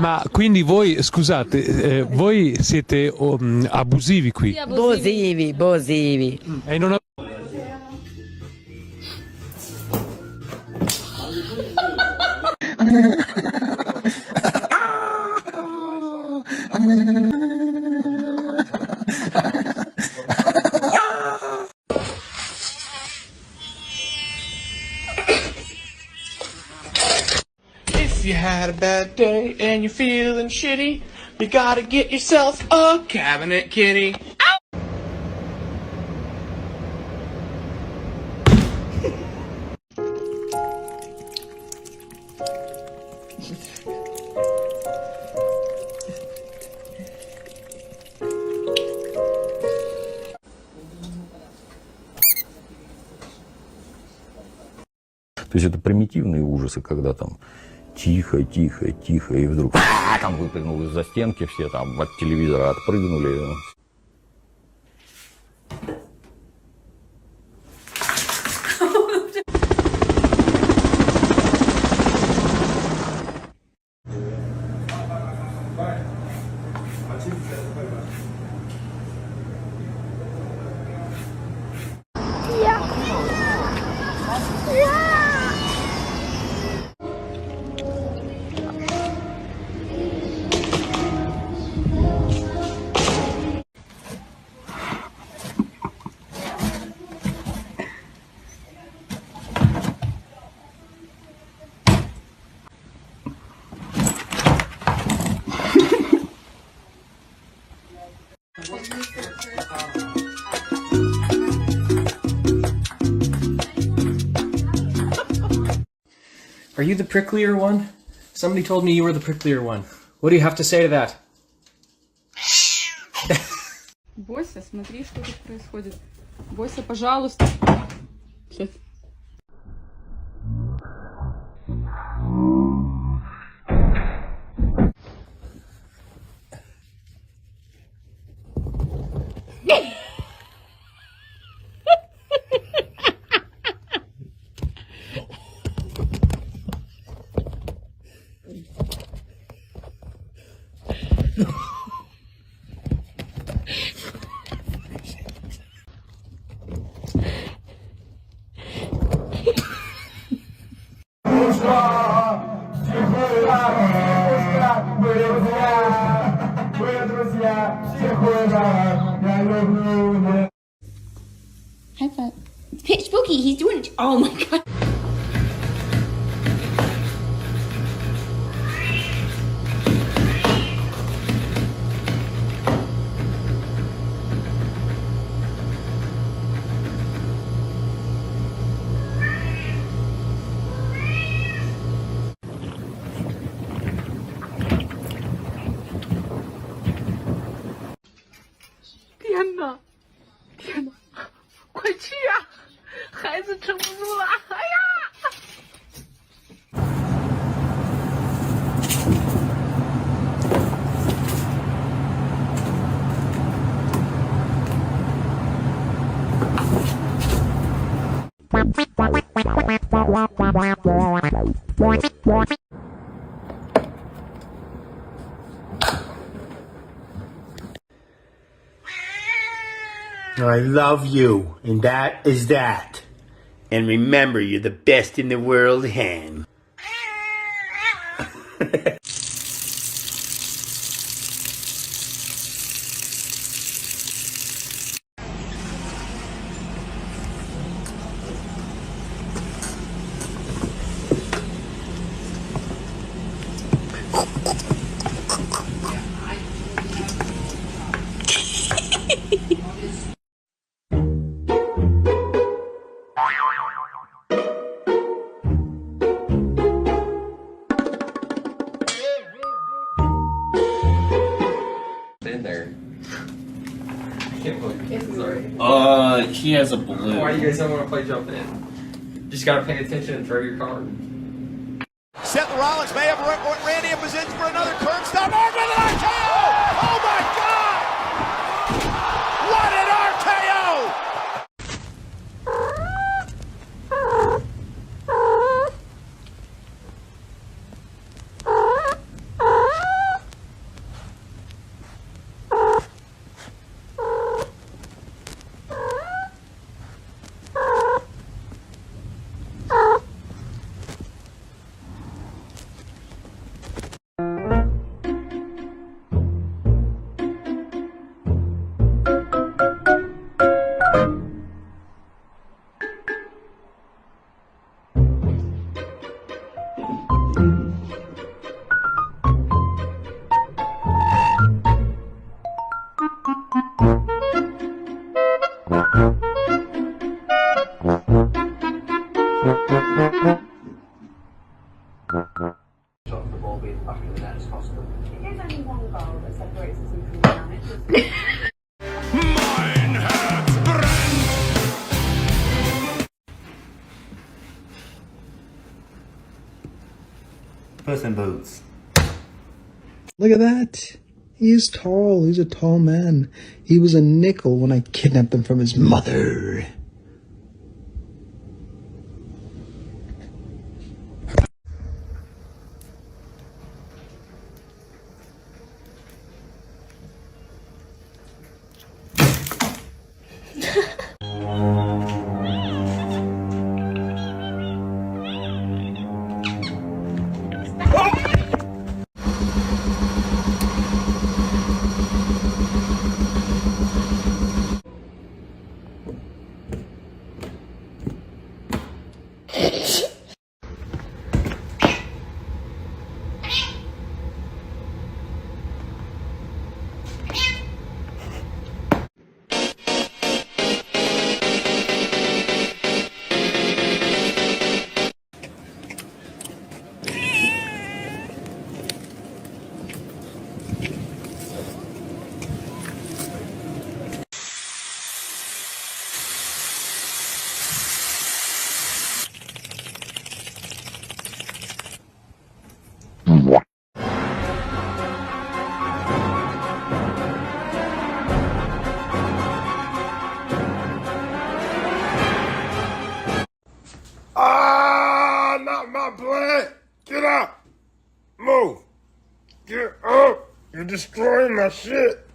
Ma quindi voi, scusate, voi siete abusivi qui? Sì, abusivi. Bosivi. E non If you had a bad day and you're feeling shitty, you gotta get yourself a cabinet kitty. То есть это примитивные ужасы, когда там тихо, тихо, тихо, и вдруг там выпрыгнул из-за стенки, все там от телевизора отпрыгнули. Are you the pricklier one? Somebody told me you were the pricklier one. What do you have to say to that? Бойся, смотри, что тут происходит. Бойся, пожалуйста. Сейчас. High five. It's pitch spooky. He's doing it. Oh my god. Tiana. Tiana. 快去啊！孩子撑不住了！哎呀！ I love you, and that is that. And remember, you're the best in the world, hen. He has a balloon. Why you guys don't want to play jump in? Just gotta pay attention and throw your card. Seth Rollins may have Randy in position for another curb stop. Oh, with an RKO! Oh my God! What an RKO! Puss in Boots. Look at that. He is tall. He's a tall man. He was a nickel when I kidnapped him from his mother. Ah, not my blood. Get out. Move. Get up. You're destroying my shit.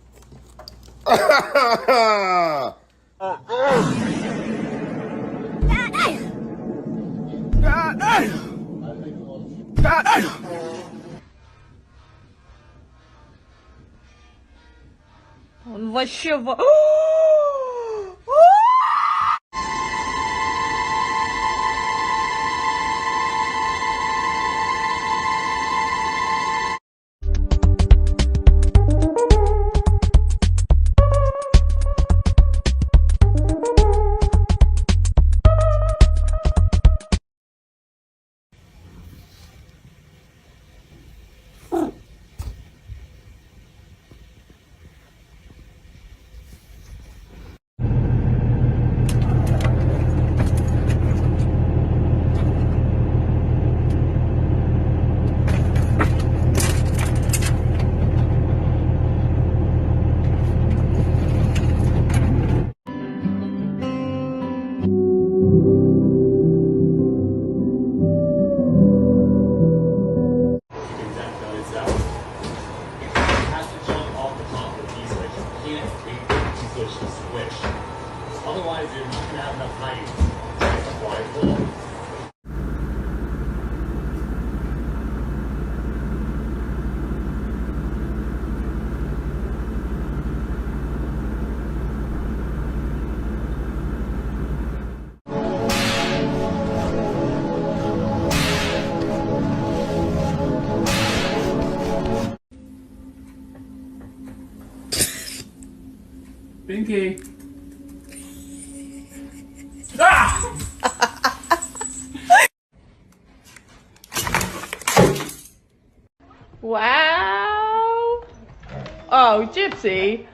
Он вообще... Otherwise, you're not going to have enough height to make a wide hole. Binky. Ah! Wow. Oh, Gypsy.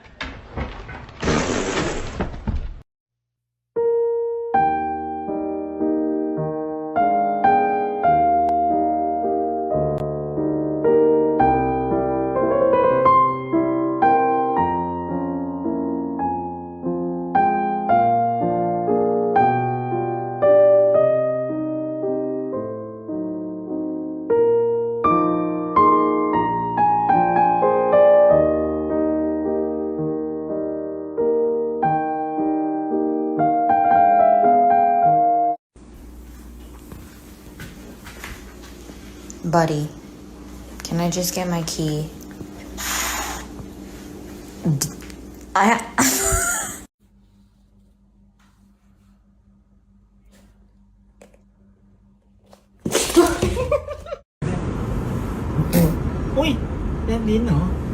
Buddy, can I just get my key? Ui, em đến hả?